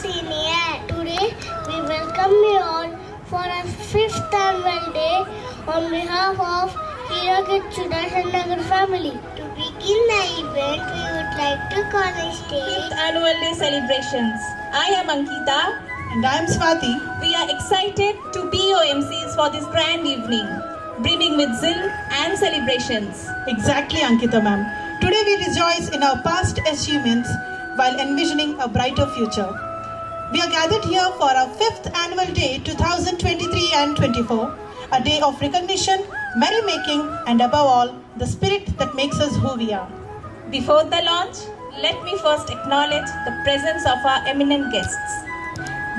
Senior. Today we welcome you all for our 5th annual day on behalf of Hero Kids Sudarshan Nagar family. To begin the event, we would like to call on stage 5th Annual Day celebrations. I am Ankita. And I am Swati. We are excited to be your MCs for this grand evening, brimming with zeal and celebrations. Exactly, Ankita ma'am. Today we rejoice in our past achievements while envisioning a brighter future. We are gathered here for our 5th annual day 2023 and 24, a day of recognition, merrymaking, and above all, the spirit that makes us who we are. Before the launch, let me first acknowledge the presence of our eminent guests.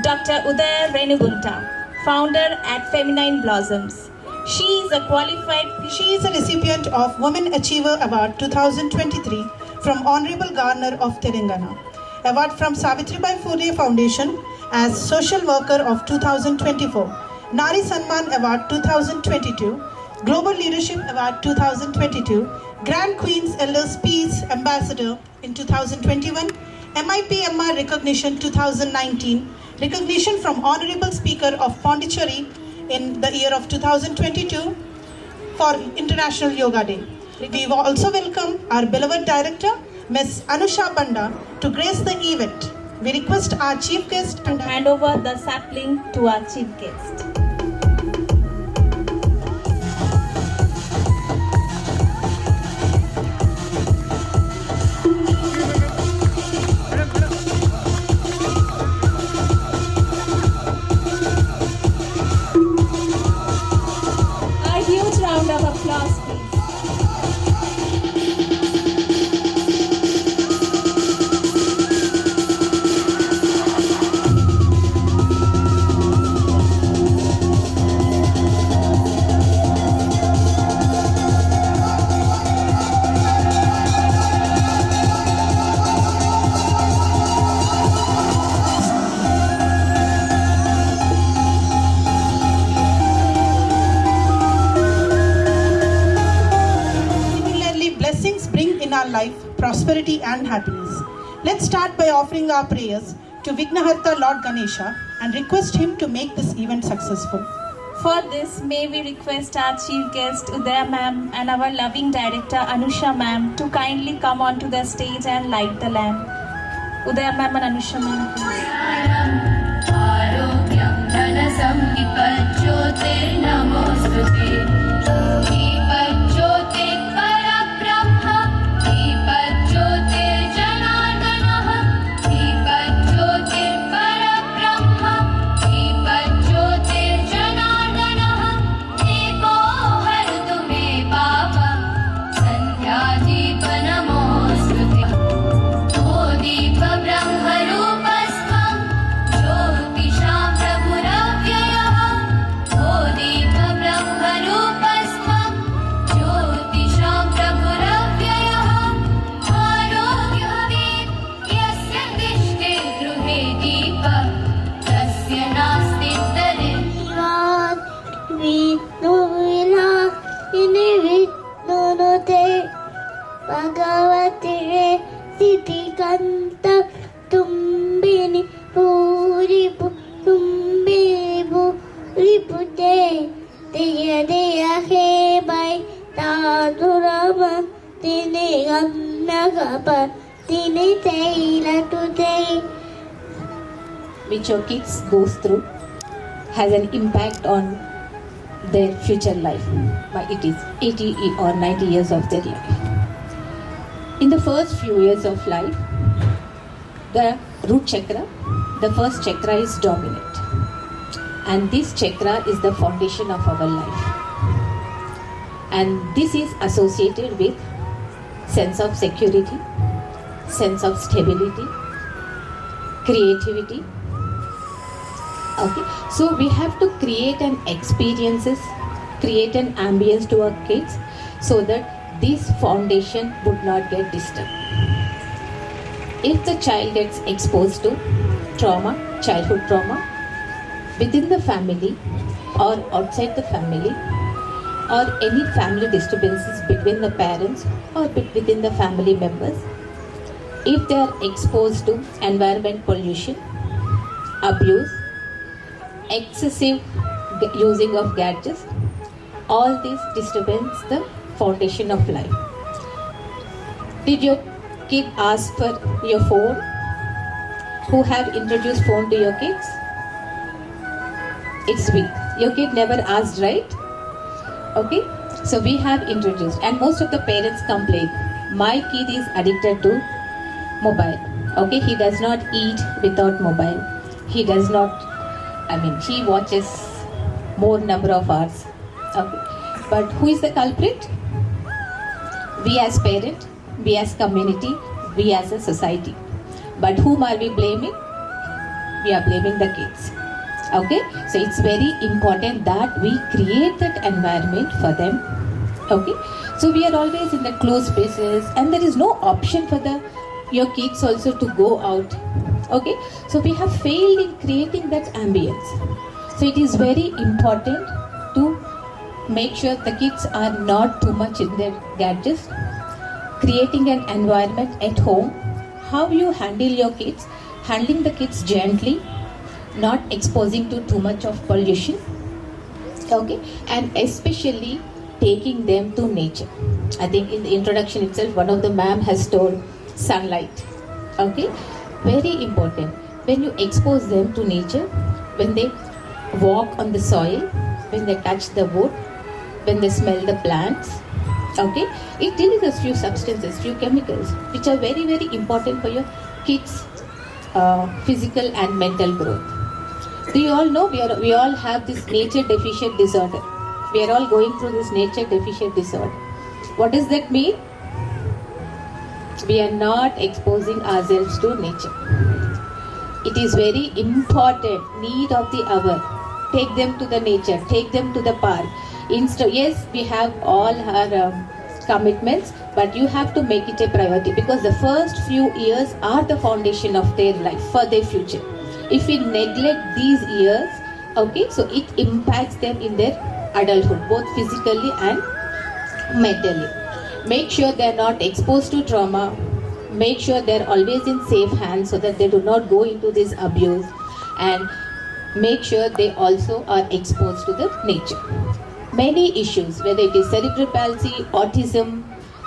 Dr. Udaya Renugunta, founder at Feminine Blossoms. She is a recipient of Women Achiever Award 2023 from Honorable Governor of Telangana, award from Savitribai Phule Foundation as Social Worker of 2024, Nari Sanman Award 2022, Global Leadership Award 2022, Grand Queen's Elders Peace Ambassador in 2021, MIPMR Recognition 2019, recognition from Honorable Speaker of Pondicherry in the year of 2022 for International Yoga Day. We also welcome our beloved director, Ms. Anusha Banda, to grace the event. We request our chief guest to hand over the sapling to our chief guest. A huge round of applause, please. our life, prosperity and happiness. Let's start by offering our prayers to Vignaharta Lord Ganesha and request him to make this event successful. For this, may we request our chief guest Udaya ma'am and our loving director Anusha ma'am to kindly come onto the stage and light the lamp. Udaya ma'am and Anusha ma'am, please. Bhagavate Siddhikanta Tumbini Puripu Tumbini Puripute Deya Deya He Bai Tadurama Tini Gannagapa Tini Teila today. Which your kids goes through has an impact on their future life. It is 80 or 90 years of their life. In the first few years of life, the root chakra, the first chakra is dominant. And this chakra is the foundation of our life. And this is associated with sense of security, sense of stability, creativity. Okay, so we have to create an experiences, create an ambience to our kids so that this foundation would not get disturbed. If the child gets exposed to trauma, childhood trauma, within the family or outside the family, or any family disturbances between the parents or within the family members, if they are exposed to environment pollution, abuse, excessive using of gadgets, all these disturbance the foundation of life. Did your kid ask for your phone? Who have introduced phone to your kids? It's we. Your kid never asked, right? Okay, so we have introduced, and most of the parents complain, my kid is addicted to mobile. Okay, he does not eat without mobile. He does not, he watches more number of hours. Okay, but who is the culprit? We as parent, we as community, we as a society. But whom are we blaming? We are blaming the kids. Okay, so it's very important that we create that environment for them. Okay, so we are always in the closed spaces, and there is no option for your kids also to go out. Okay, so we have failed in creating that ambience. So it is very important to make sure the kids are not too much in their gadgets. Creating an environment at home, how you handle your kids, handling the kids gently, not exposing to too much of pollution. Okay, and especially taking them to nature. I think in the introduction itself, one of the ma'am has told sunlight. Okay, very important. When you expose them to nature, when they walk on the soil, when they touch the wood, when they smell the plants, okay, it releases few substances, few chemicals, which are very, very important for your kids' physical and mental growth. Do you all know we all have this nature deficient disorder? We are all going through this nature deficient disorder. What does that mean? We are not exposing ourselves to nature. It is very important, need of the hour. Take them to the nature, take them to the park. Yes, we have all our commitments, but you have to make it a priority, because the first few years are the foundation of their life, for their future. If we neglect these years, okay, so it impacts them in their adulthood, both physically and mentally. Make sure they are not exposed to trauma. Make sure they are always in safe hands so that they do not go into this abuse, and make sure they also are exposed to the nature. Many issues, whether it is cerebral palsy, autism,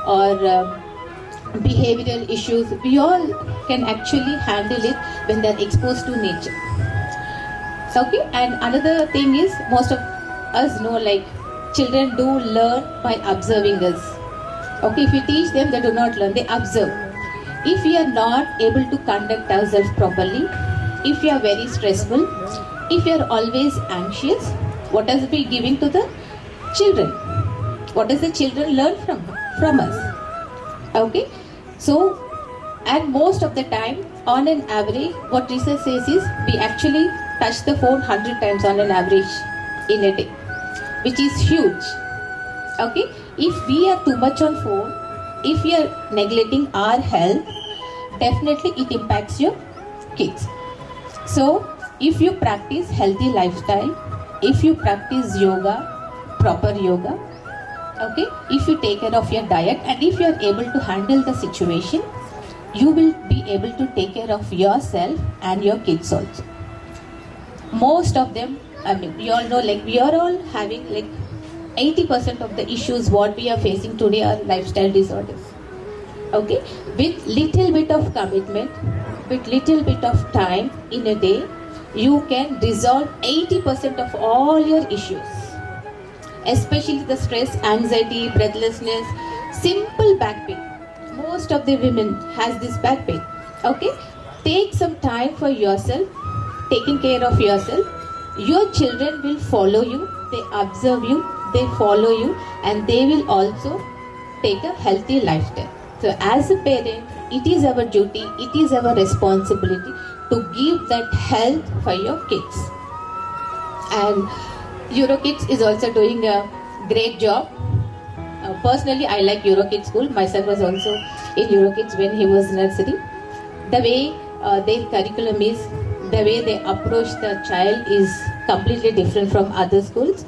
or behavioral issues, we all can actually handle it when they are exposed to nature. Okay, and another thing is, most of us know, like, children do learn by observing us. Okay, if we teach them, they do not learn, they observe. If we are not able to conduct ourselves properly, if we are very stressful, if we are always anxious, what are we giving to the children? What does the children learn from us? Okay, so, and most of the time, on an average, what research says is, we actually touch the phone 100 times on an average in a day, which is huge. Okay, if we are too much on phone, if we are neglecting our health, definitely it impacts your kids. So, if you practice healthy lifestyle, if you practice yoga, proper yoga, okay, if you take care of your diet, and if you are able to handle the situation, you will be able to take care of yourself and your kids also. Most of them, you all know, like, we are all having, like, 80% of the issues what we are facing today are lifestyle disorders. Okay, with little bit of commitment, with little bit of time in a day, you can resolve 80% of all your issues. Especially the stress, anxiety, breathlessness, simple back pain. Most of the women has this back pain. Okay, take some time for yourself, taking care of yourself. Your children will follow you, they observe you, they follow you, and they will also take a healthy lifestyle. So as a parent, it is our duty, it is our responsibility to give that health for your kids. And Eurokids is also doing a great job. Personally, I like Eurokids school. My son was also in Eurokids when he was nursery. The way their curriculum is, the way they approach the child is completely different from other schools.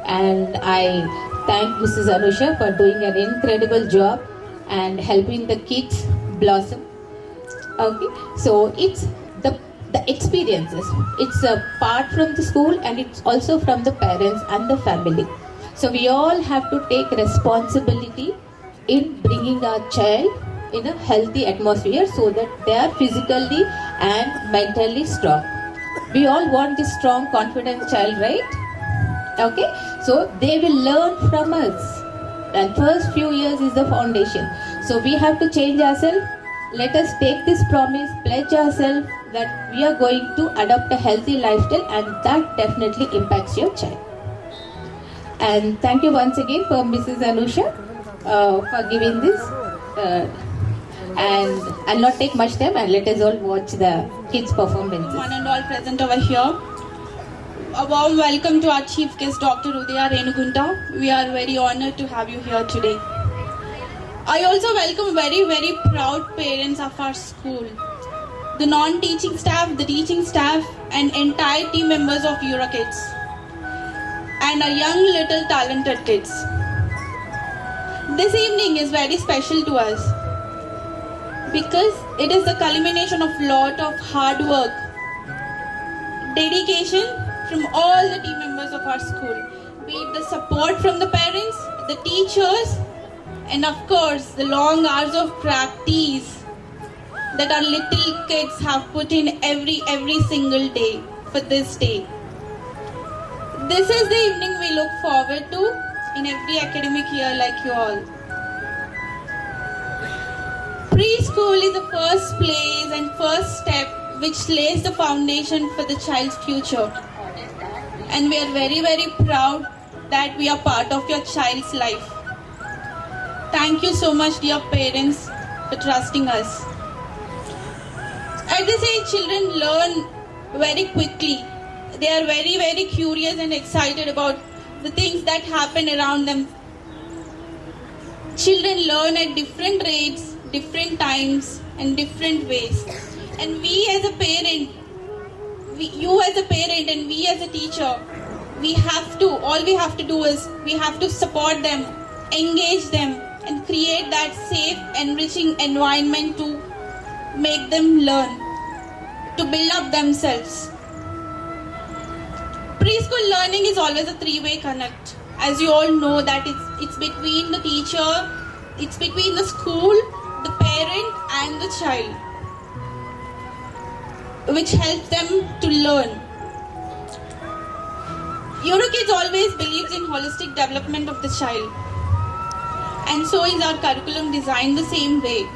And I thank Mrs. Anusha for doing an incredible job and helping the kids blossom. Okay, so it's the the experiences. It's a part from the school and it's also from the parents and the family. So we all have to take responsibility in bringing our child in a healthy atmosphere so that they are physically and mentally strong. We all want this strong, confident child, right? Okay, so they will learn from us. And first few years is the foundation. So we have to change ourselves. Let us take this promise, pledge ourselves that we are going to adopt a healthy lifestyle, and that definitely impacts your child. And thank you once again for Mrs. Anusha for giving this. And I'll not take much time, and let us all watch the kids' performances. One and all present over here. A warm welcome to our chief guest, Dr. Udaya Renugunta. We are very honored to have you here today. I also welcome very proud parents of our school, the non-teaching staff, the teaching staff, and entire team members of EuroKids, and our young little talented kids. This evening is very special to us because it is the culmination of lot of hard work, dedication from all the team members of our school, be it the support from the parents, the teachers, and of course the long hours of practice that our little kids have put in every single day for this day. This is the evening we look forward to in every academic year like you all. Preschool is the first place and first step which lays the foundation for the child's future. And we are very proud that we are part of your child's life. Thank you so much, dear parents, for trusting us. At this age, children learn very quickly. They are very curious and excited about the things that happen around them. Children learn at different rates, different times, and different ways. And we as a parent, you as a parent and we as a teacher, all we have to do is we have to support them, engage them, and create that safe, enriching environment to make them learn, to build up themselves. Preschool learning is always a three-way connect. As you all know that it's between the teacher, it's between the school, the parent and the child, which helps them to learn. EuroKids always believes in holistic development of the child, and so is our curriculum designed the same way.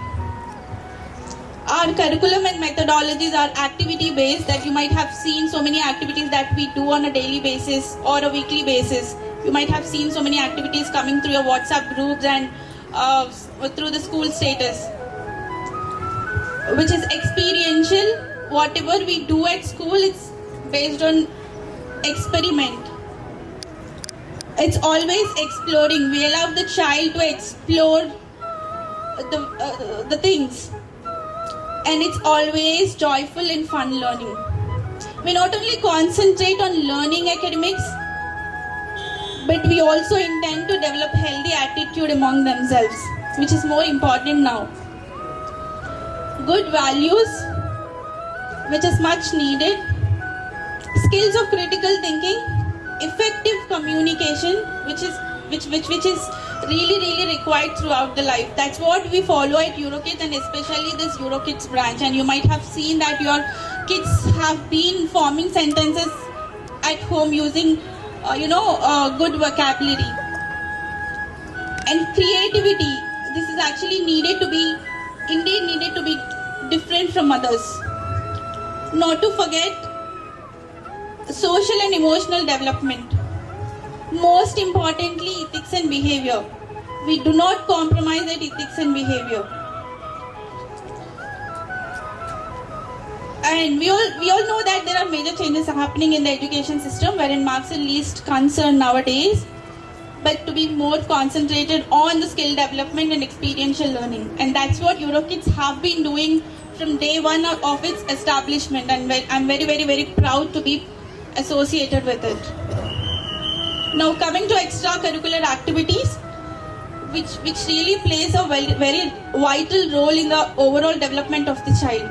Our curriculum and methodologies are activity based, that you might have seen so many activities that we do on a daily basis or a weekly basis. You might have seen so many activities coming through your WhatsApp groups and through the school status, which is experiential. Whatever we do at school, it's based on experiment. It's always exploring. We allow the child to explore the things, and it's always joyful and fun learning. We not only concentrate on learning academics, but we also intend to develop healthy attitude among themselves, which is more important now. Good values, which is much needed. Skills of critical thinking, effective communication, which is really required throughout the life. That's what we follow at EuroKids, and especially this EuroKids branch. And you might have seen that your kids have been forming sentences at home using good vocabulary. And creativity, this is actually needed to be different from others. Not to forget social and emotional development. Most importantly, ethics and behavior. We do not compromise at ethics and behavior. And we all know that there are major changes happening in the education system, wherein marks are least concern nowadays, but to be more concentrated on the skill development and experiential learning. And that's what EuroKids have been doing from day one of its establishment, and I'm very proud to be associated with it. Now coming to extracurricular activities, which really plays a very vital role in the overall development of the child.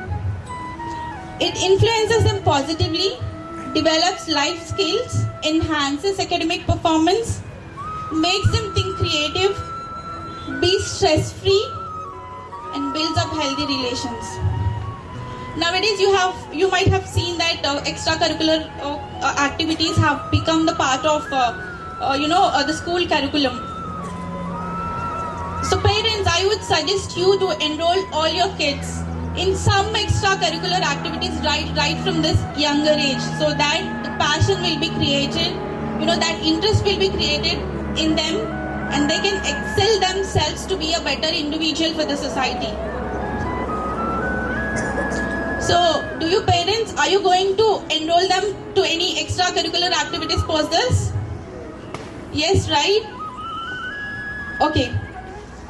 It influences them positively, develops life skills, enhances academic performance, makes them think creative, be stress-free, and builds up healthy relations. Nowadays, you might have seen that extracurricular activities have become the part of the school curriculum. So parents, I would suggest you to enroll all your kids in some extracurricular activities right from this younger age, so that the passion will be created, that interest will be created in them, and they can excel themselves to be a better individual for the society. So, do you parents, are you going to enroll them to any extracurricular activities post this? Yes, right? Okay.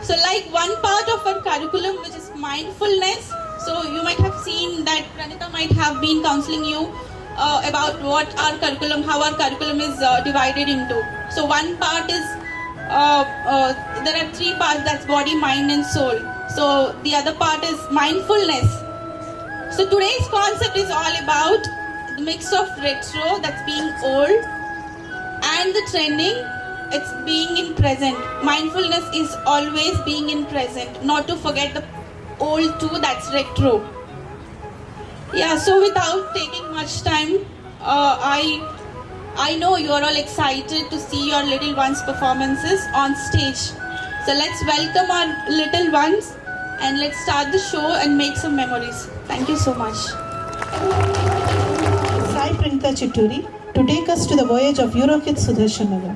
So, like one part of our curriculum, which is mindfulness. So, you might have seen that Pranita might have been counseling you about what our curriculum, how our curriculum is divided into. So, one part is, there are three parts, that's body, mind and soul. So, the other part is mindfulness. So today's concept is all about the mix of retro, that's being old, and the trending, it's being in present. Mindfulness is always being in present, not to forget the old too, that's retro. Yeah, so without taking much time, I know you are all excited to see your little ones' performances on stage. So let's welcome our little ones and let's start the show and make some memories. Thank you so much. Sai Pranita Chitturi to take us to the voyage of Eurokids Sudarshan Nagar.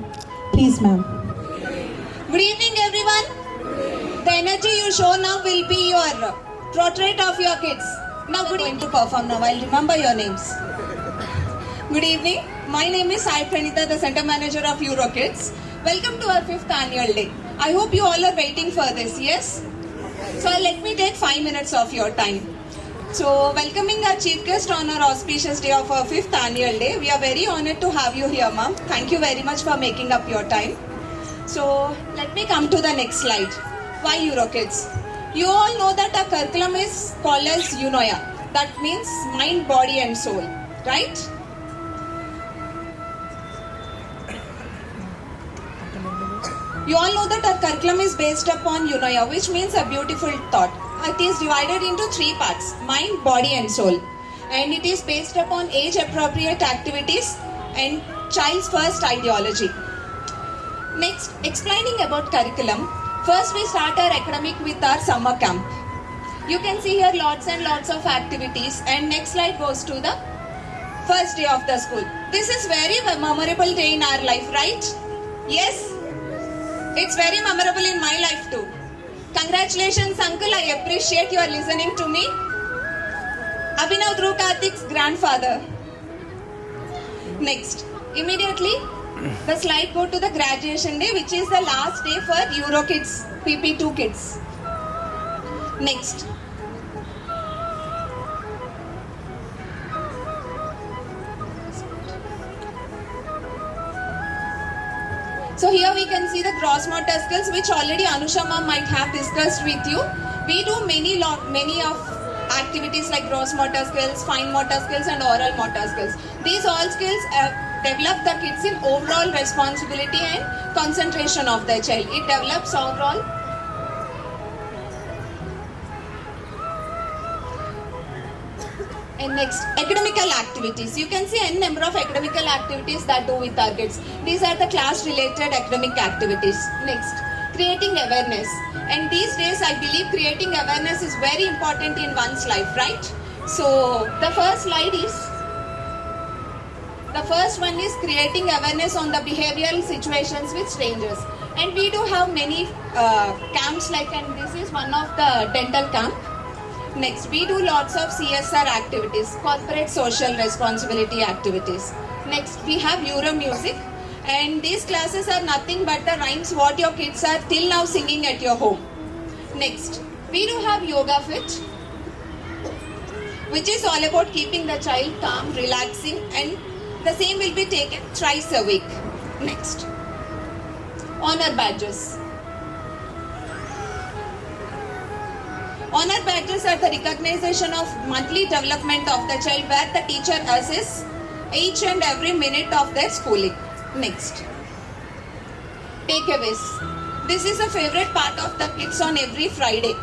Please, ma'am. Good evening, everyone. The energy you show now will be your portrait of your kids. Now, good evening to perform now. I'll remember your names. Good evening. My name is Sai Pranita, the Center Manager of Eurokids. Welcome to our 5th annual day. I hope you all are waiting for this, yes? So let me take 5 minutes of your time. So welcoming our chief guest on our auspicious day of our 5th annual day. We are very honored to have you here, ma'am. Thank you very much for making up your time. So let me come to the next slide. Why Eurokids? You all know that our curriculum is called as UNOYA. That means mind, body and soul, right? You all know that our curriculum is based upon UNOYA, which means a beautiful thought. It is divided into 3 parts, mind, body and soul. And it is based upon age-appropriate activities and child's first ideology. Next, explaining about curriculum, first we start our academic with our summer camp. You can see here lots and lots of activities, and next slide goes to the first day of the school. This is very memorable day in our life, right? Yes? It's very memorable in my life too. Congratulations, uncle. I appreciate you are listening to me. Abhinav Dhruv Karthik's grandfather. Next, immediately the slide go to the graduation day, which is the last day for Eurokids, PP2 kids. Next. So here we can see the gross motor skills, which already Anusha ma'am might have discussed with you. We do many of activities like gross motor skills, fine motor skills and oral motor skills. These all skills develop the kids in overall responsibility and concentration of the child. It develops overall. And next, academical activities. You can see n number of academical activities that do with our kids. These are the class related academic activities. Next, creating awareness. And these days I believe creating awareness is very important in one's life, right? So the first slide is, the first one is creating awareness on the behavioral situations with strangers. And we do have many camps like, and this is one of the dental camp. Next, we do lots of CSR activities, corporate social responsibility activities. Next, we have Euro music, and these classes are nothing but the rhymes what your kids are till now singing at your home. Next, we do have Yoga Fit, which is all about keeping the child calm, relaxing, and the same will be taken thrice a week. Next, honor badges. Honor badges are the recognition of monthly development of the child where the teacher assists each and every minute of their schooling. Next. Takeaways. This is a favorite part of the kids on every Friday.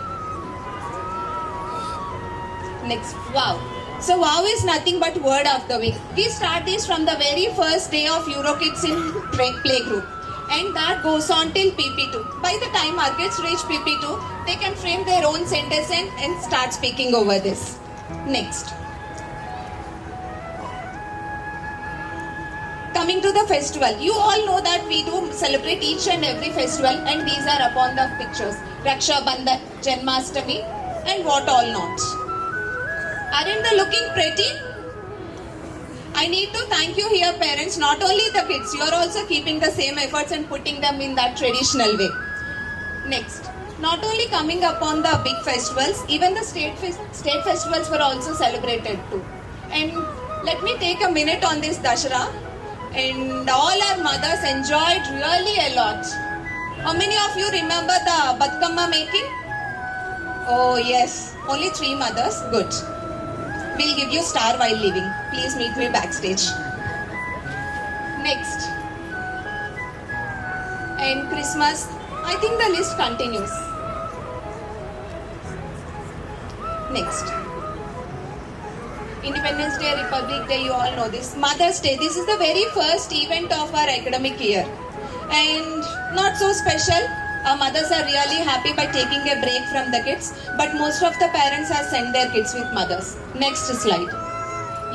Next. Wow. So wow is nothing but word of the week. We start this from the very first day of EuroKids in playgroup. And that goes on till PP2. By the time our kids reach PP2, they can frame their own sentence and start speaking over this. Next. Coming to the festival. You all know that we do celebrate each and every festival, and these are upon the pictures. Raksha Bandhan, Janmashtami, and what all not. Aren't they looking pretty? I need to thank you here, parents. Not only the kids, you are also keeping the same efforts and putting them in that traditional way. Next. Not only coming upon the big festivals, even the state festivals were also celebrated too. And let me take a minute on this Dashera. And all our mothers enjoyed really a lot. How many of you remember the Batkama making? Oh yes, only 3 mothers. Good. We'll give you star while leaving. Please meet me backstage. Next. And Christmas, I think the list continues. Next. Independence Day, Republic Day, you all know this. Mother's Day, this is the very first event of our academic year. And not so special. Our mothers are really happy by taking a break from the kids, but most of the parents have sent their kids with mothers. Next slide.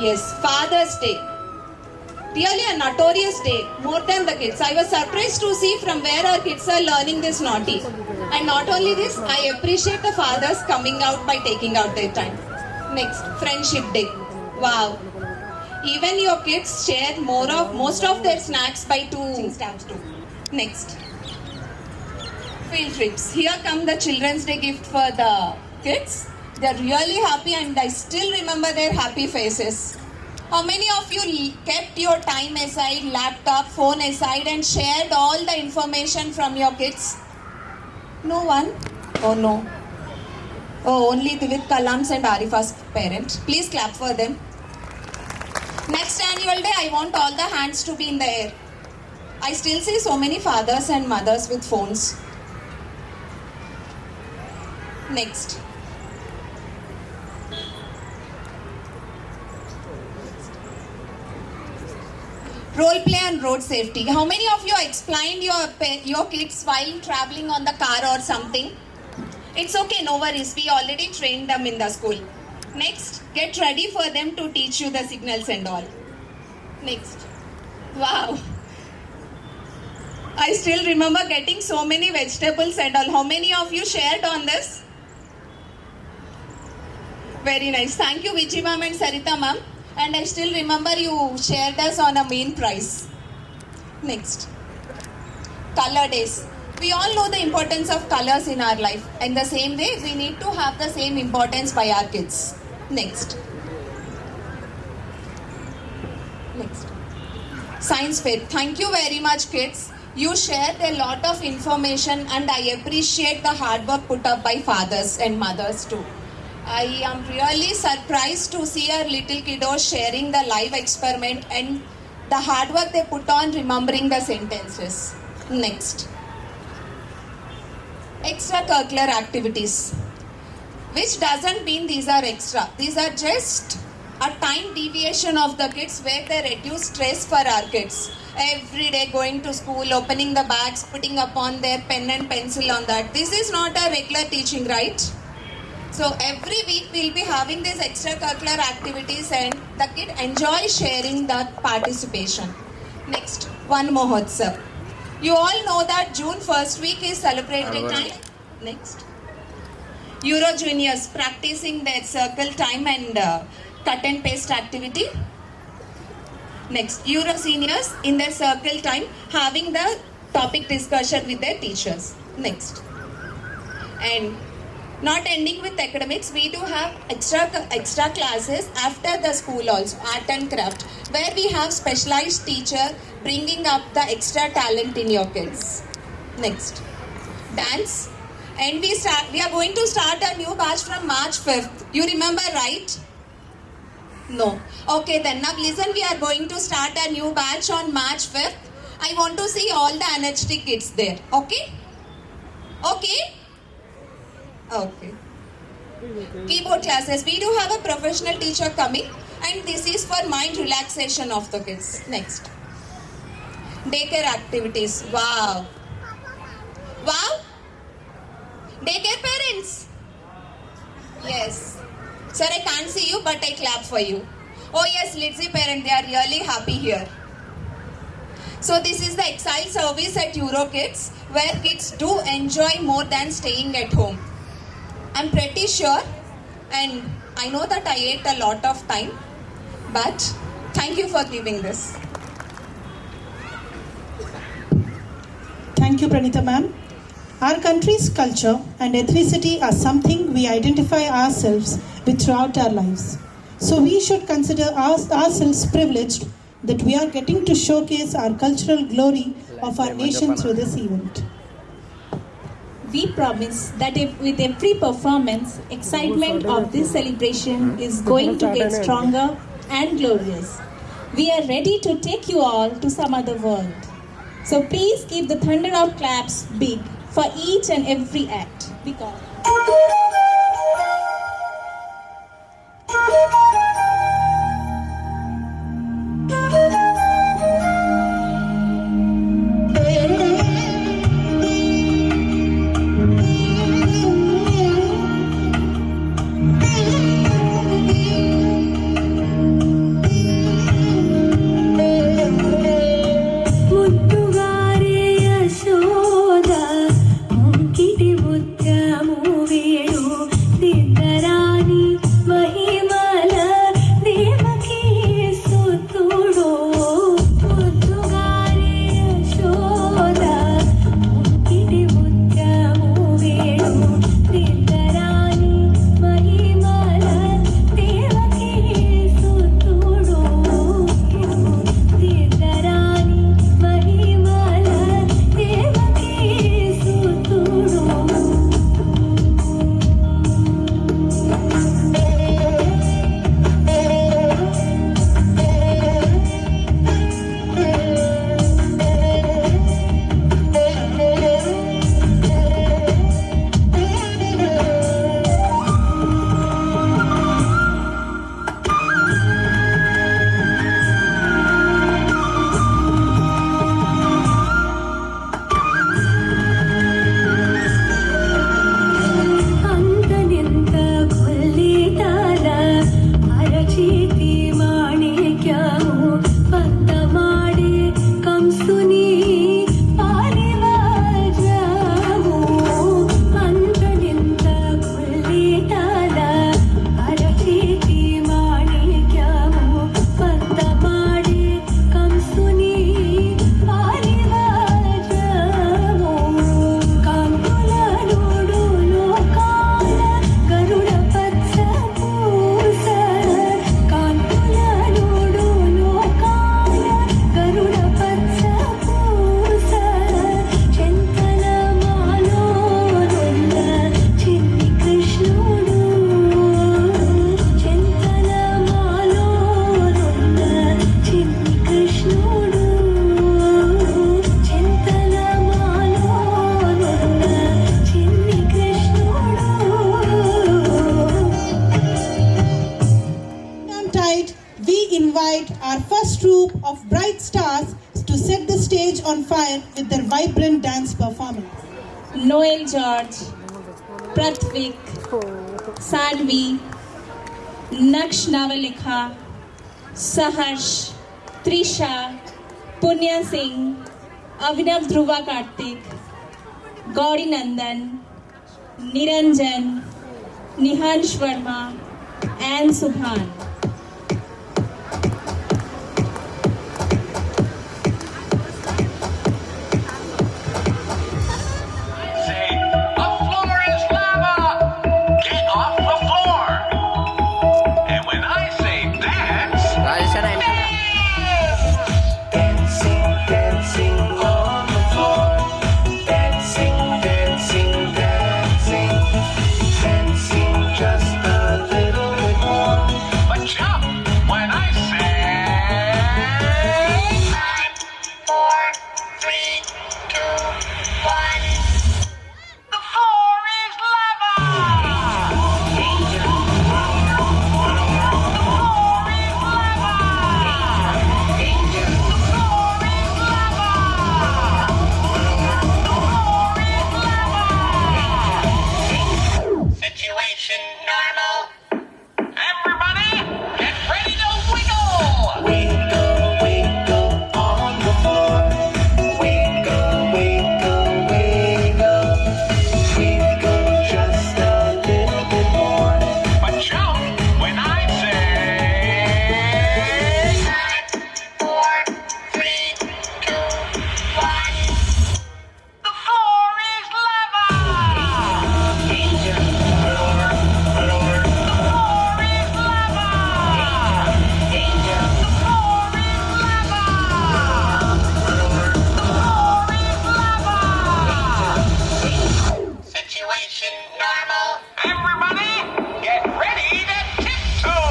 Yes, Father's Day. Really a notorious day, more than the kids. I was surprised to see from where our kids are learning this naughty. And not only this, I appreciate the fathers coming out by taking out their time. Next, Friendship Day. Wow. Even your kids share most of their snacks by 2 stamps too. Next. Field trips. Here come the Children's Day gift for the kids. They're really happy and I still remember their happy faces. How many of you kept your time aside, laptop, phone aside and shared all the information from your kids? No one? Oh no. Oh, only with Kalam's and Arifa's parents. Please clap for them. Next annual day, I want all the hands to be in the air. I still see so many fathers and mothers with phones. Next. Role play and road safety. How many of you explained your kids while traveling on the car or something? It's okay, no worries. We already trained them in the school. Next, get ready for them to teach you the signals and all. Next. Wow. I still remember getting so many vegetables and all. How many of you shared on this? Very nice. Thank you, Vichi ma'am and Sarita ma'am. And I still remember you shared us on a main prize. Next. Color days. We all know the importance of colors in our life. In the same way, we need to have the same importance by our kids. Next. Next. Science fair. Thank you very much, kids. You shared a lot of information and I appreciate the hard work put up by fathers and mothers too. I am really surprised to see our little kiddos sharing the live experiment and the hard work they put on remembering the sentences. Next. Extracurricular activities. Which doesn't mean these are extra. These are just a time deviation of the kids where they reduce stress for our kids. Every day going to school, opening the bags, putting upon their pen and pencil on that. This is not a regular teaching, right? So every week we'll be having these extracurricular activities and the kid enjoys sharing that participation. Next, One Mahotsav. You all know that June first week is celebrated time. Next. Euro Juniors practicing their circle time and cut and paste activity. Next, Euro Seniors in their circle time having the topic discussion with their teachers. Next. And not ending with academics, we do have extra classes after the school also, art and craft, where we have specialized teacher bringing up the extra talent in your kids. Next, dance. and we are going to start a new batch from March 5th. You remember, right? No. Okay, then now listen, we are going to start a new batch on March 5th. I want to see all the energetic kids there. Okay? Okay? Okay. Keyboard classes. We do have a professional teacher coming, and this is for mind relaxation of the kids. Next. Daycare activities. Wow. Wow. Daycare parents. Yes. Sir, I can't see you, but I clap for you. Oh yes, Litzy parent, they are really happy here. So this is the exile service at Eurokids, where kids do enjoy more than staying at home. I'm pretty sure, and I know that I ate a lot of time, but thank you for giving this. Thank you, Pranita ma'am. Our country's culture and ethnicity are something we identify ourselves with throughout our lives. So we should consider ourselves privileged that we are getting to showcase our cultural glory of our nation through this event. We promise that with every performance, excitement of this celebration is going to get stronger and glorious. We are ready to take you all to some other world. So please keep the thunder of claps big for each and every act. Because our first group of bright stars to set the stage on fire with their vibrant dance performance. Noel George, Pratvik, Sadhvi, Naksh Navalekha, Saharsh, Trisha, Punya Singh, Avinav Dhruva Kartik, Gauri Nandan, Niranjan, Nihansh Verma, and Subhan. Situation normal. Everybody, get ready to wiggle! Wiggle, wiggle on the floor. Wiggle, wiggle, wiggle. Wiggle just a little bit more. But jump when I say 5, 4, 3, 2, 1. The floor is lava! Danger. The floor is lava! Danger. The floor is lava! The floor is lava! Situation normal. Everybody, get ready to tiptoe!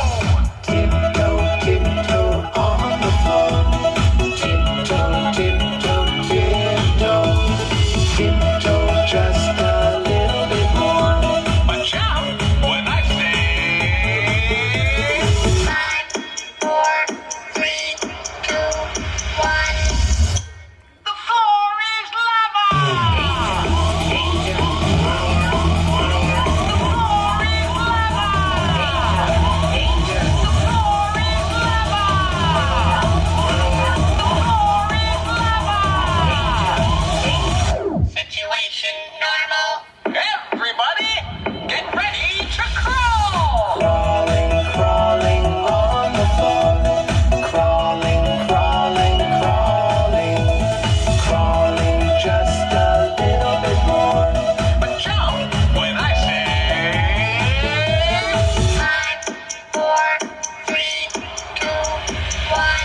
Tiptoe, tiptoe on the floor. Tiptoe, tiptoe, tiptoe. Tiptoe just a little bit more. But jump when I say 5, 4, 3, 2, 1. The floor is lava! Danger. The floor is lava! Danger. The floor is lava! The floor is lava! Situation normal. Everybody, get ready to crawl! Crawling, crawling on the floor. Crawling, crawling, crawling. Crawling just a little bit more. But jump when I say 5, 4, 3, 2, 1.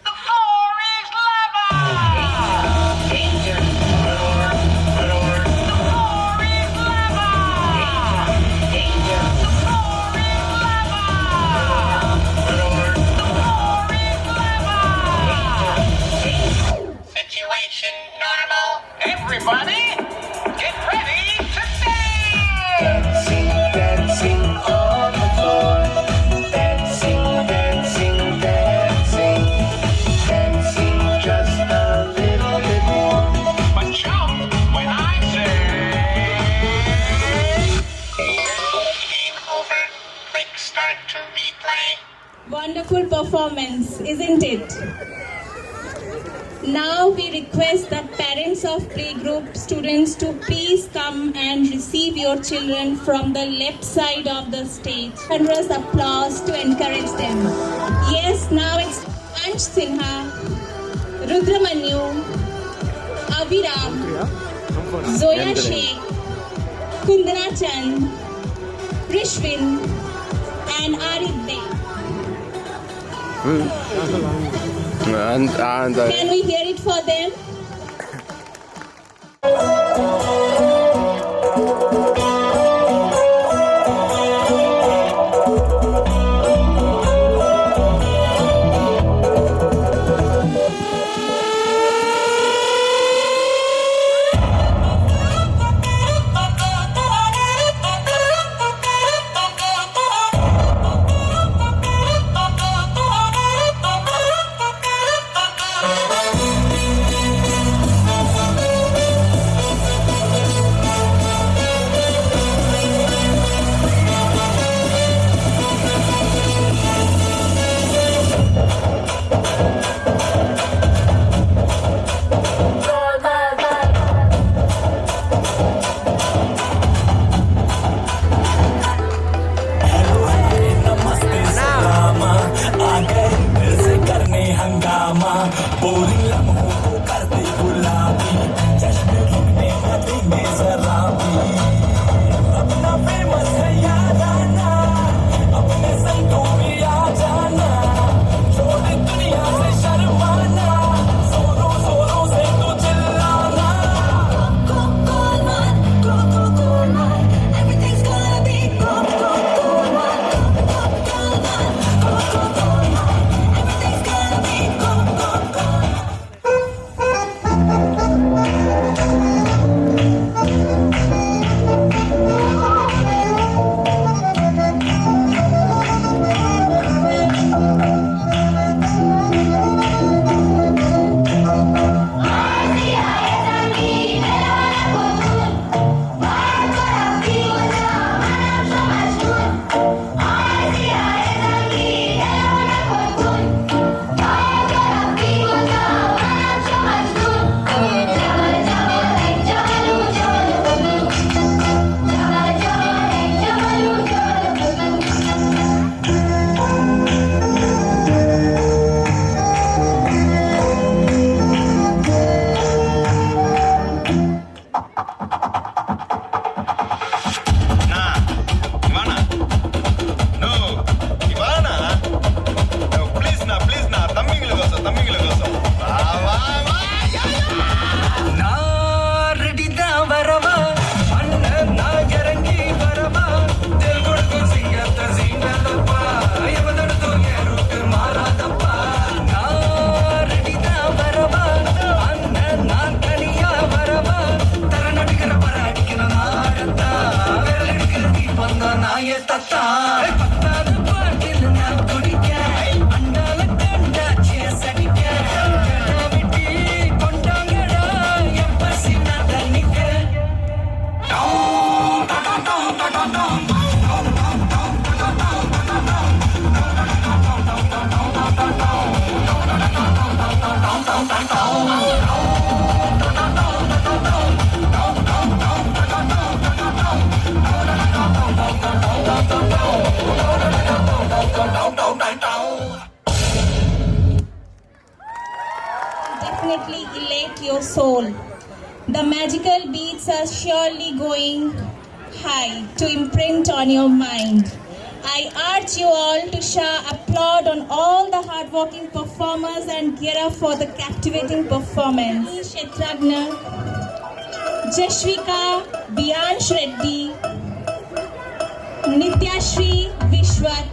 The floor is lava! Danger. The floor is lava! Danger. The floor is lava! The floor is lava! Situation normal. Everybody, get ready to dance! Dancing, dancing on the floor. Dancing, dancing, dancing. Dancing just a little bit more. But jump when I say game over. Click start to replay. Wonderful performance, isn't it? Now we request the parents of playgroup students to please come and receive your children from the left side of the stage. Thunderous applause to encourage them. Yes, now it's Ansh Sinha, Rudramanyu, Abhiram, Zoya Sheikh, Kundana Chand, Rishwin, and Arif Bey. And Can we hear it for them? The magical beats are surely going high to imprint on your mind. I urge you all to shower applaud on all the hardworking performers and gear up for the captivating performance. Shetragna, Jashvika, Biansh Reddy, Nityashri Vishwat,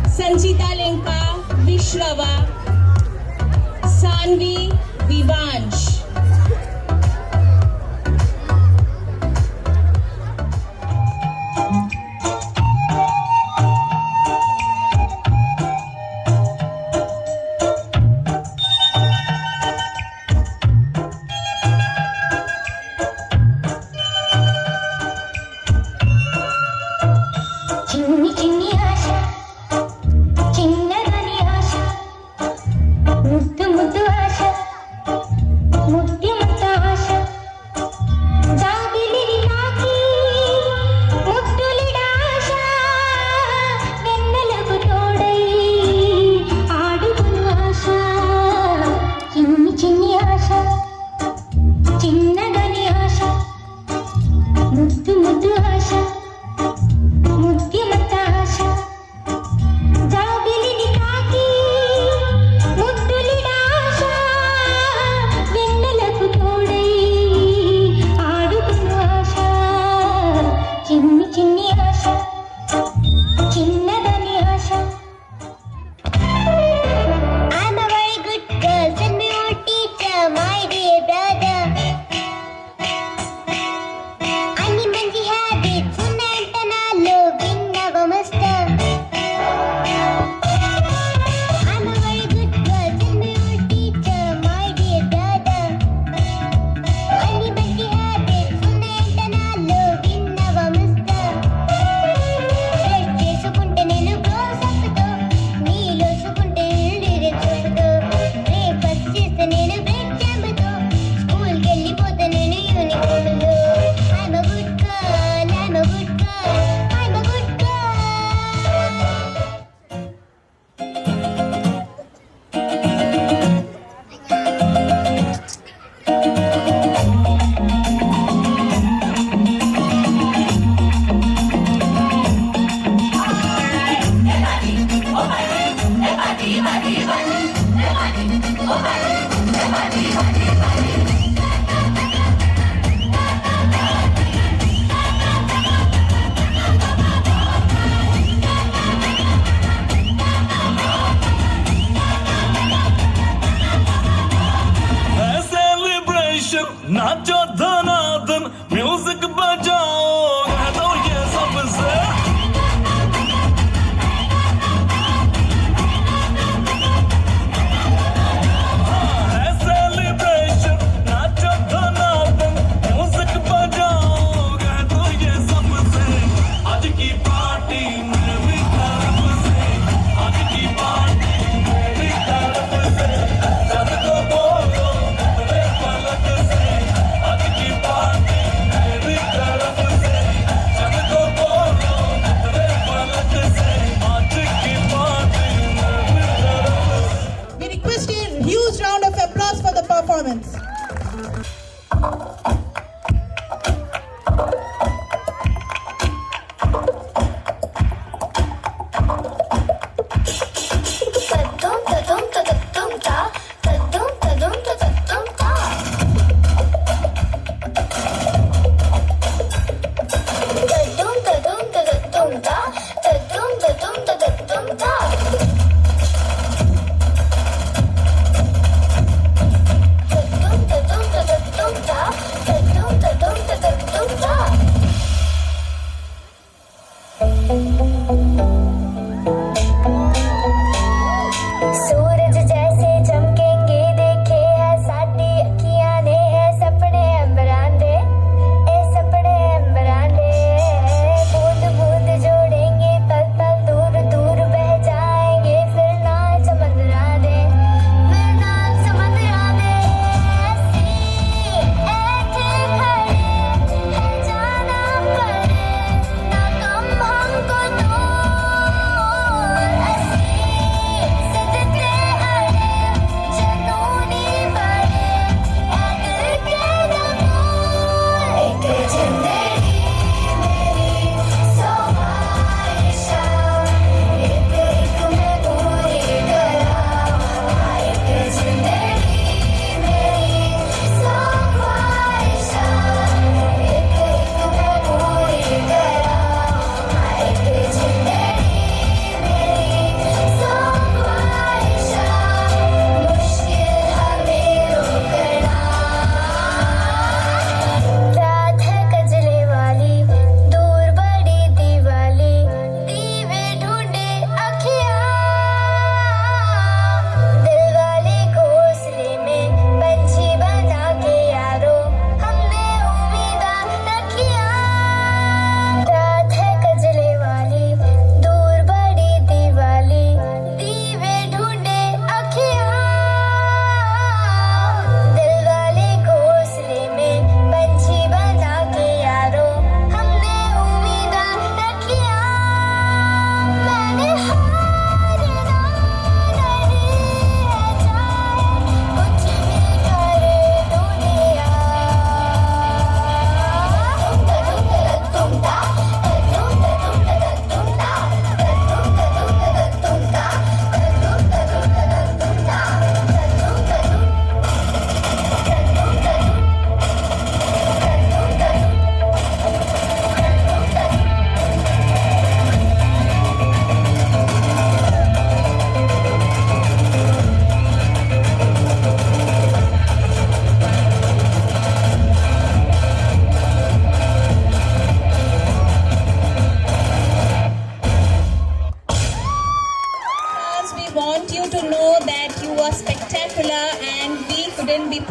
Sanjita Lenka Vishrava, Sanvi Vivansh. చిన్ని చిన్ని ఆశ చిన్నదని ఆశ ముద్దు ముద్దు ఆశ ముత్యమంత ఆశ జాబిలిని తాకి ముద్దులిడ ఆశ వెన్నెలకు తోడై ఆడుకును ఆశ చిన్ని చిన్ని ఆశ చిన్నదని ఆశ ముద్దు ముద్దు ఆశ ముత్యమంత ఆశ జాబిలిని తాకి ముద్దులిడ ఆశ వెన్నెలకు తోడై ఆడుకును ఆశ చిన్ని చిన్ని ఆశ చిన్నదని ఆశ I'm a very good girl, send me your teacher, my dear brother. అన్ని మంచి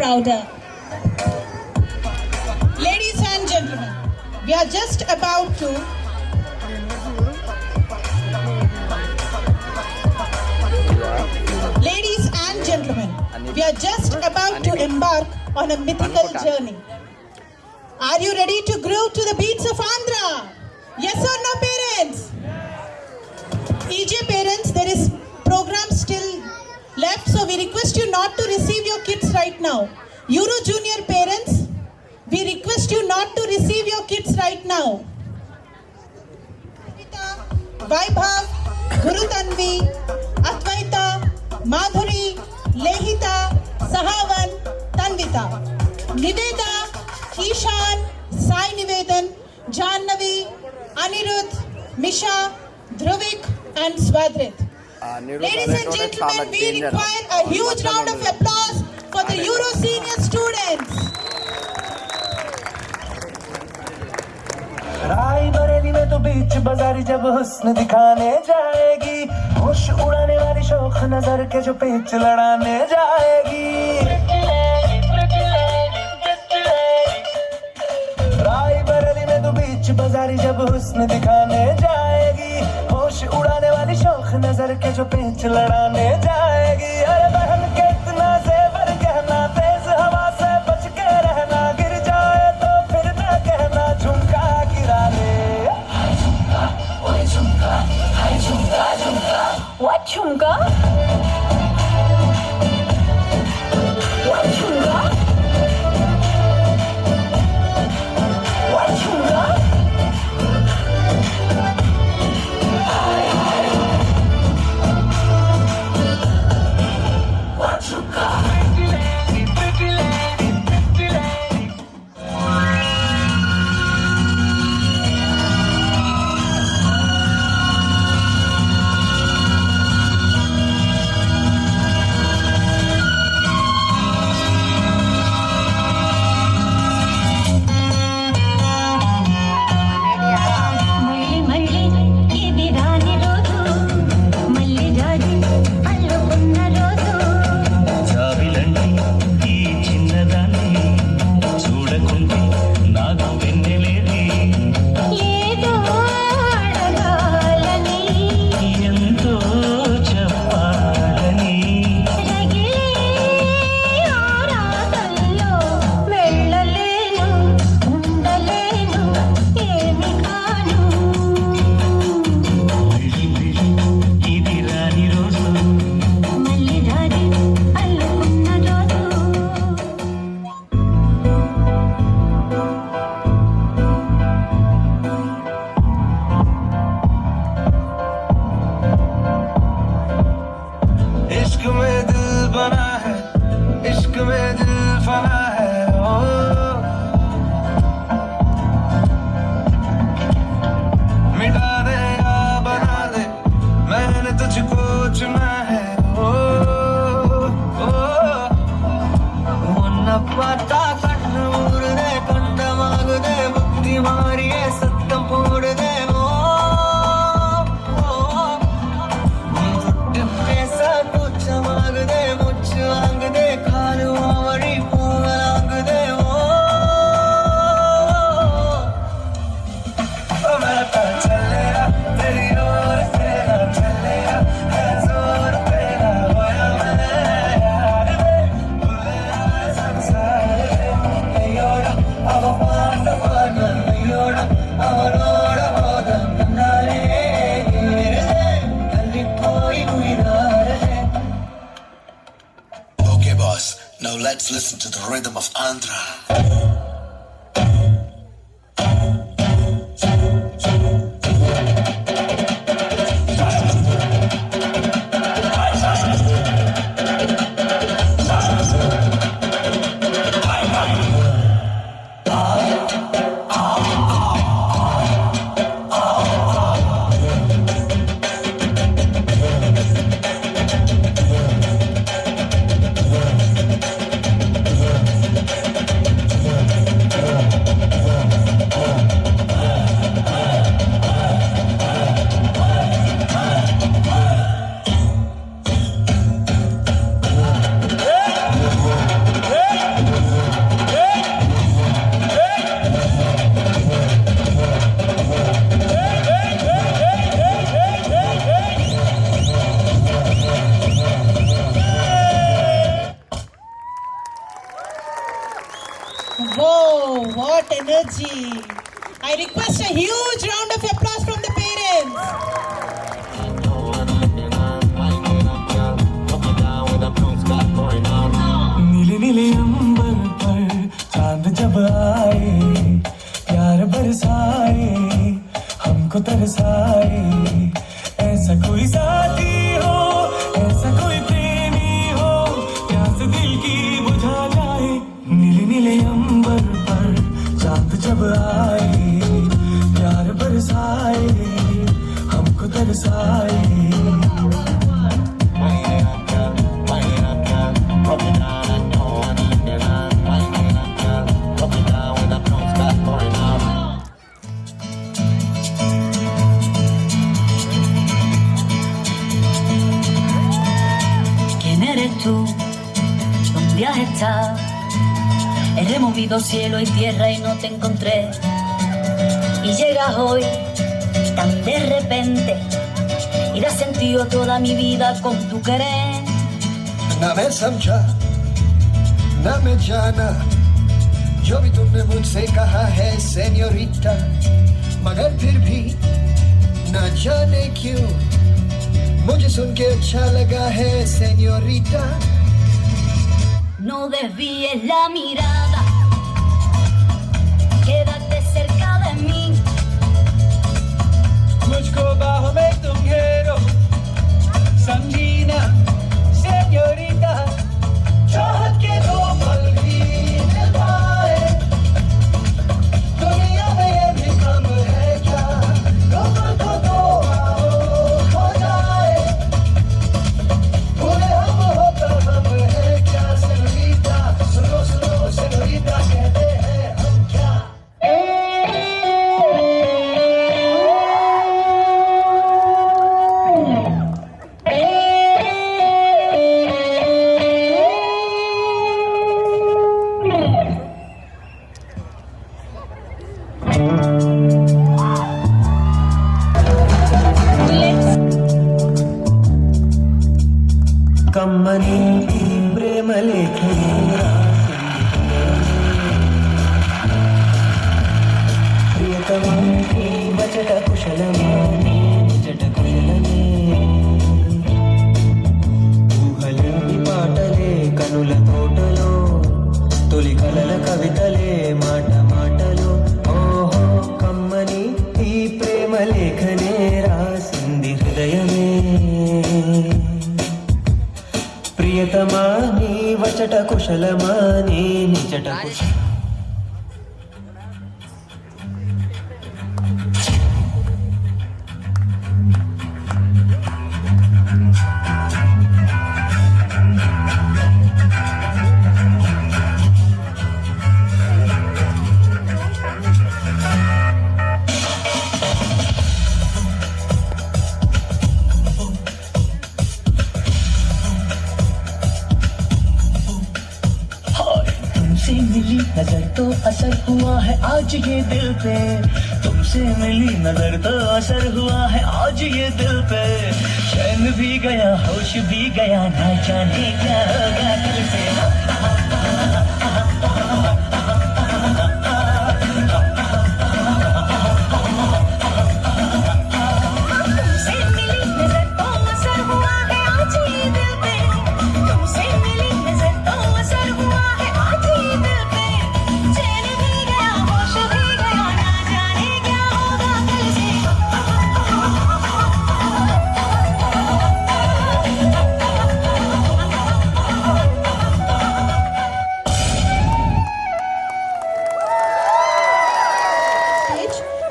prouder. Ladies and gentlemen, we are just about to embark on a mythical journey. Are you ready to groove to the beats of Andhra? Yes or no, parents? EJ parents, there is program still left, so we request you not to receive your kids right now. Euro Junior parents, we request you not to receive your kids right now. Vaibhav, Guru Tanvi, Advaita, Madhuri, Lehita, Sahavan, Tanvita, Niveda, Ishan, Sai Nivedan, Jannavi, Anirudh, Misha, Dhruvik and Swadrit. Ladies and gentlemen, we require a huge round of applause for the Euro Senior students. राई बरेली में तो बीच बाजारी जब हुस्न दिखाने जाएगी, होश उड़ाने वाली शौक नजर के जो पेच लड़ाने जाएगी। राई बरेली में तो बीच बाजारी जब हुस्न दिखाने जाएगी, होश उड़ाने वाली शौक नजर के जो पेच लड़ाने जाएगी। अरे बहन कितना जेवर कहना, तेज हवा से बच के रहना, गिर जाए तो फिर ना कहना झुमका गिरा ले। What chunga? What chunga? What chunga? What chunga? Okay, boss. Now let's listen to the rhythm of Andhra. ji. I request a huge round of applause from the parents. नीले नीले अंबर पर चांद जब आए, प्यार बरसाए, हमको तरसाए, ऐसा कोई साथी हो, ऐसा कोई प्रेमी हो, प्यास दिल की बुझा जाए। नीले नीले अंबर पर चांद जब आए, प्यार बरसाए, हमको तरसाए। ¿Quién eres tú? ¿Dónde has estado? He removido cielo y tierra y no te encontré. Y llegas hoy tan de repente y das sentido a toda mi vida con tu querer. ना मैं समझा ना मैं जाना जो भी तुमने मुझसे कहा है सेन्योरिटा, मगर फिर भी ना जाने क्यों मुझे सुन के अच्छा लगा है senorita. No desvíes la mirada, quédate cerca de mí. मुझको बाहों में तुम घेरो, समझी ना सेन्योरिटा। चाहत के दो पल भी निभाए, दुनिया में ये भी कम है क्या, कमर को दो आओ हो जाए, भूले हम हो तब हम है क्या सेन्योरिटा। सुनो सुनो सेन्योरिटा कहते हैं हम क्या। కమ్మని ప్రేమ లేఖని ప్రియతమా ఈ వచట కుశలమా నీ నిజట కుశలమే, ఊహలోని పాటలే కనుల తోటలో, తొలి కలల కవితలే మాట మాటలో, ఓహో కమ్మని ఈ ప్రేమ లేఖనే రాసింది హృదయమే। ప్రియతమా నీ వచట కుశలమా నీ నిజట కుశల तुमसे मिली नजर तो असर हुआ है आज ये दिल पे, तुमसे मिली नजर तो असर हुआ है आज ये दिल पे, चैन भी गया होश भी गया ना जाने क्या होगा कल से। तुमसे मिली नजर तो असर हुआ है आज ये दिल पे, तुमसे मिली नजर तो असर हुआ है आज ये दिल पे, चैन भी गया होश भी गया ना जाने क्या होगा कल से।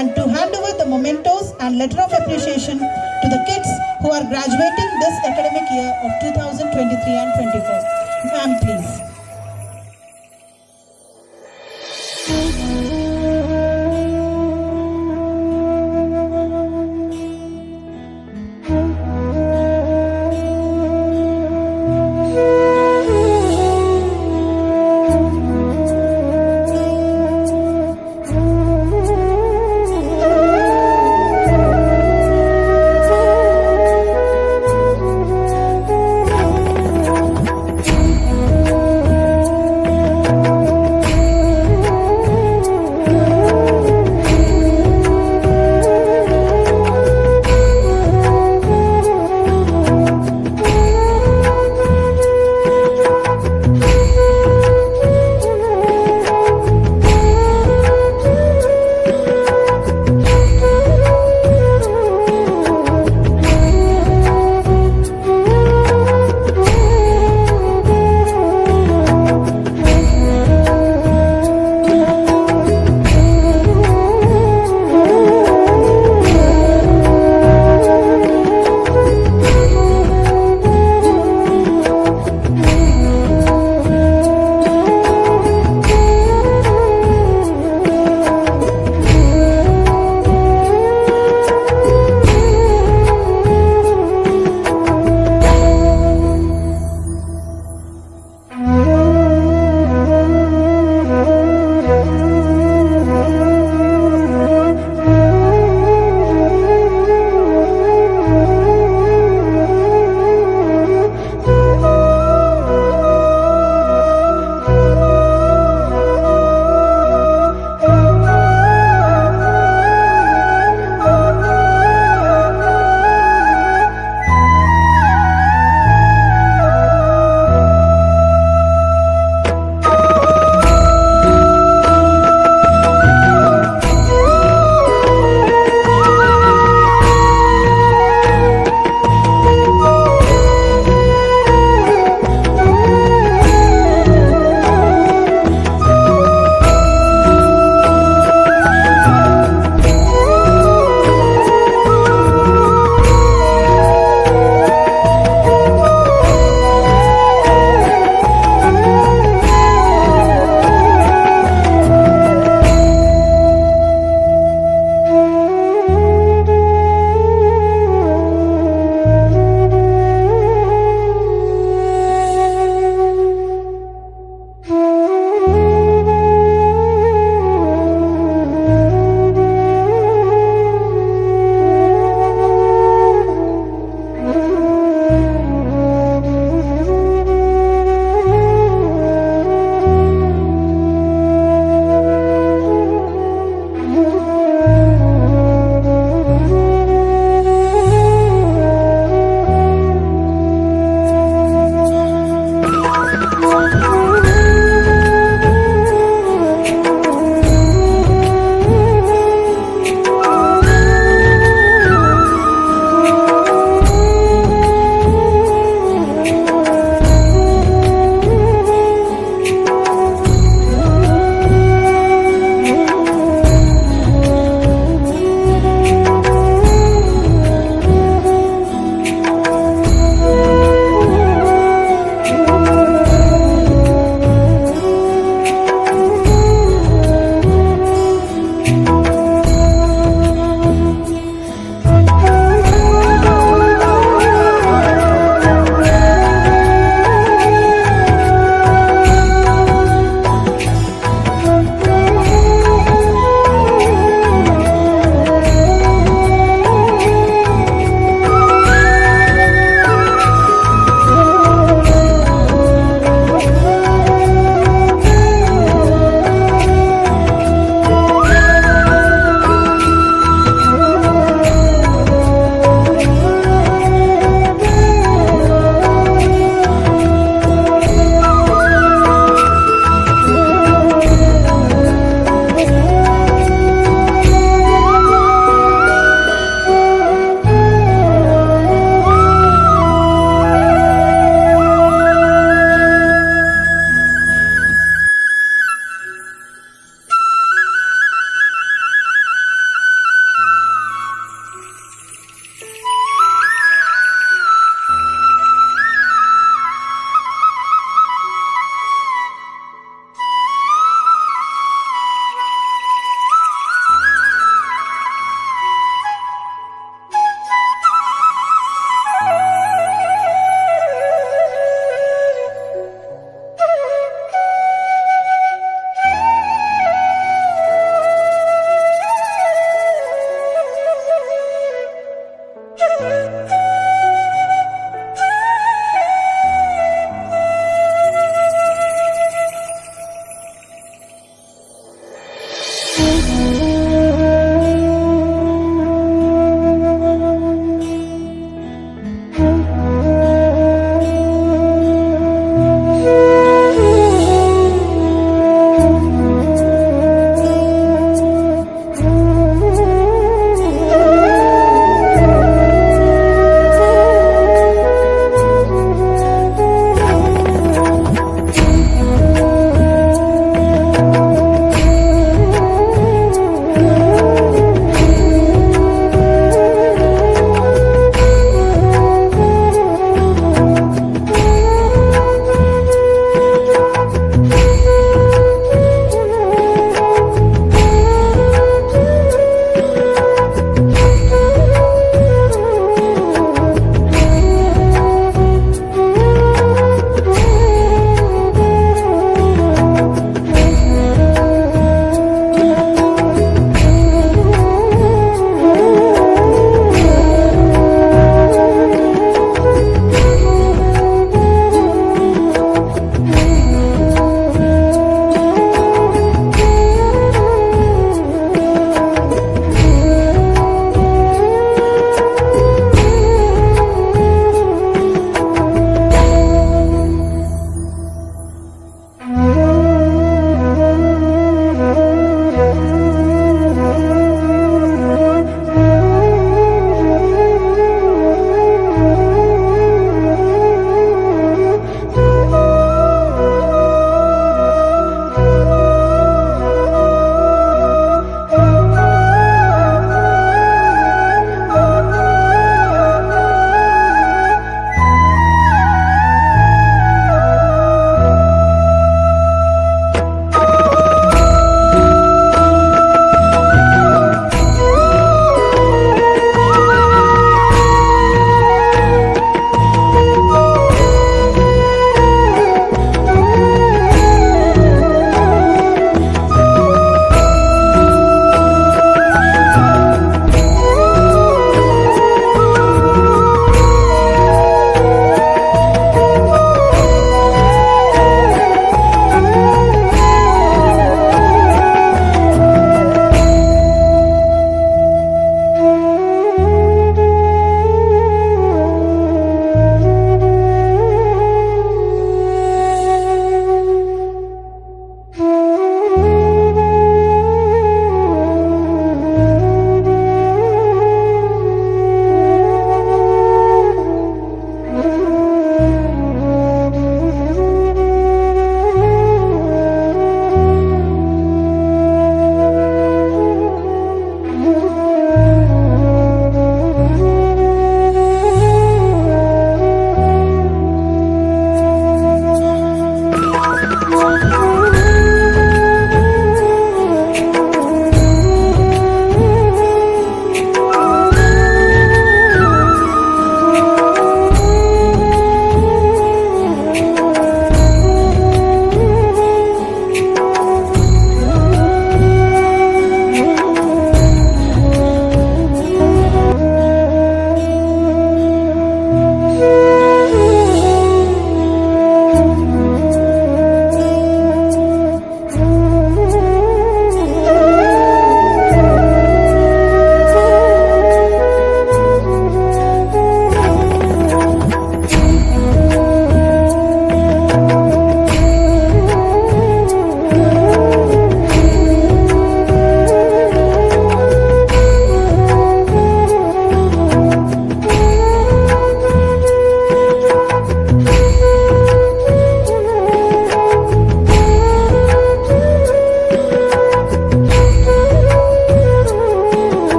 And to hand over the mementos and letter of appreciation to the kids who are graduating this academic year of 2023 and 24. Ma'am, please.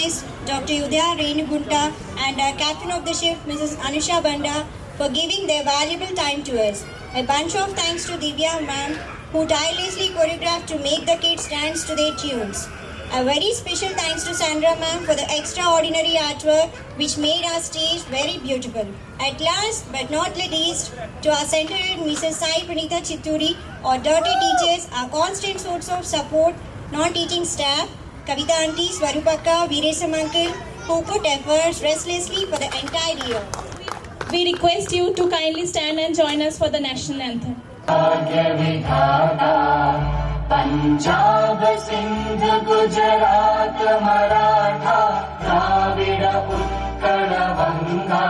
recognize Dr. Udaya Renugunta and our captain of the ship, Mrs. Anusha Banda, for giving their valuable time to us. A bunch of thanks to Divya ma'am, who tirelessly choreographed to make the kids dance to their tunes. A very special thanks to Sandra ma'am for the extraordinary artwork which made our stage very beautiful. At last but not the least, to our center head Mrs. Sai Pranitha Chitturi, our dirty teachers, our constant source of support, non-teaching staff, Kavita auntie, Swarupakka, Veeresam uncle, who put efforts restlessly for the entire year. We request you to kindly stand and join us for the national anthem. Punjab Sindh Gujarat Maratha Dravid Utkal Ganga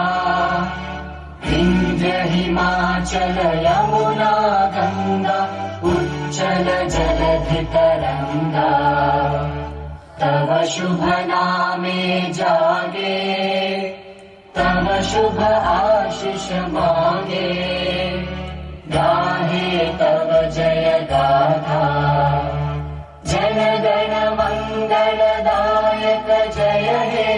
Vindhya Himachal Yamuna Ganga उच्चल जलधि तरंगा तव शुभ नामे जागे तव शुभ आशीष मांगे गाहे तव जय गाथा जन गण मंगलदायक जय हे